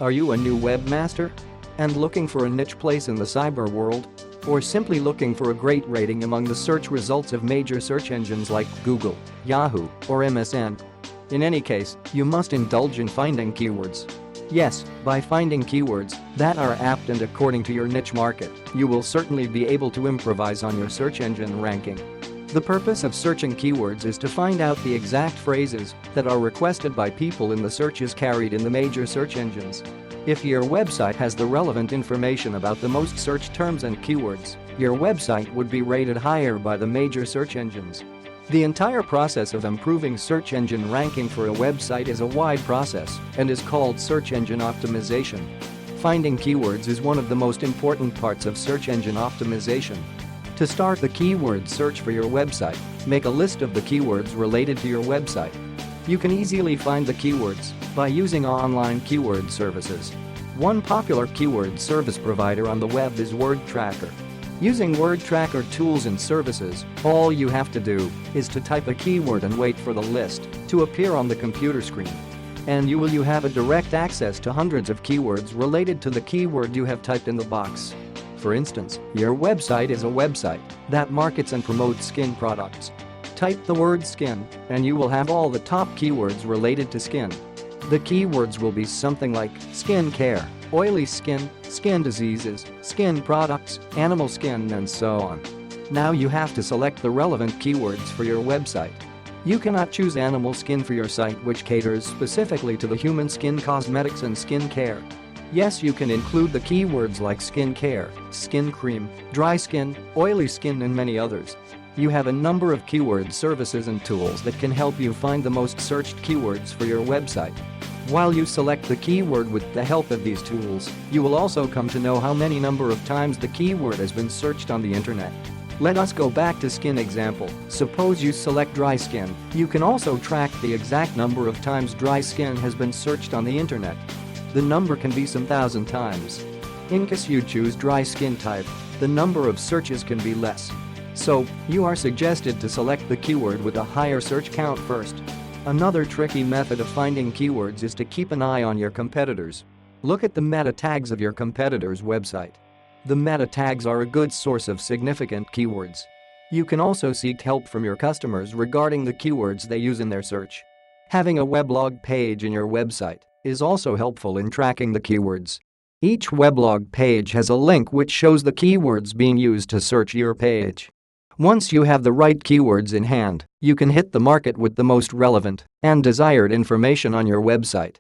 Are you a new webmaster? And looking for a niche place in the cyber world? Or simply looking for a great rating among the search results of major search engines like Google, Yahoo, or MSN? In any case, you must indulge in finding keywords. Yes, by finding keywords that are apt and according to your niche market, you will certainly be able to improvise on your search engine ranking. The purpose of searching keywords is to find out the exact phrases that are requested by people in the searches carried in the major search engines. If your website has the relevant information about the most searched terms and keywords, your website would be rated higher by the major search engines. The entire process of improving search engine ranking for a website is a wide process and is called search engine optimization. Finding keywords is one of the most important parts of search engine optimization. To start the keyword search for your website, make a list of the keywords related to your website. You can easily find the keywords by using online keyword services. One popular keyword service provider on the web is WordTracker. Using WordTracker tools and services, all you have to do is to type a keyword and wait for the list to appear on the computer screen. And you have a direct access to hundreds of keywords related to the keyword you have typed in the box. For instance, your website is a website that markets and promotes skin products. Type the word skin, and you will have all the top keywords related to skin. The keywords will be something like skin care, oily skin, skin diseases, skin products, animal skin, and so on. Now you have to select the relevant keywords for your website. You cannot choose animal skin for your site, which caters specifically to the human skin cosmetics and skin care. Yes, you can include the keywords like skin care, skin cream, dry skin, oily skin, and many others. You have a number of keyword services and tools that can help you find the most searched keywords for your website. While you select the keyword with the help of these tools, you will also come to know how many number of times the keyword has been searched on the internet. Let us go back to skin example. Suppose you select dry skin. You can also track the exact number of times dry skin has been searched on the internet. The number can be some thousand times. In case you choose dry skin type, the number of searches can be less. So, you are suggested to select the keyword with a higher search count first. Another tricky method of finding keywords is to keep an eye on your competitors. Look at the meta tags of your competitor's website. The meta tags are a good source of significant keywords. You can also seek help from your customers regarding the keywords they use in their search. Having a weblog page in your website is also helpful in tracking the keywords. Each weblog page has a link which shows the keywords being used to search your page. Once you have the right keywords in hand, you can hit the market with the most relevant and desired information on your website.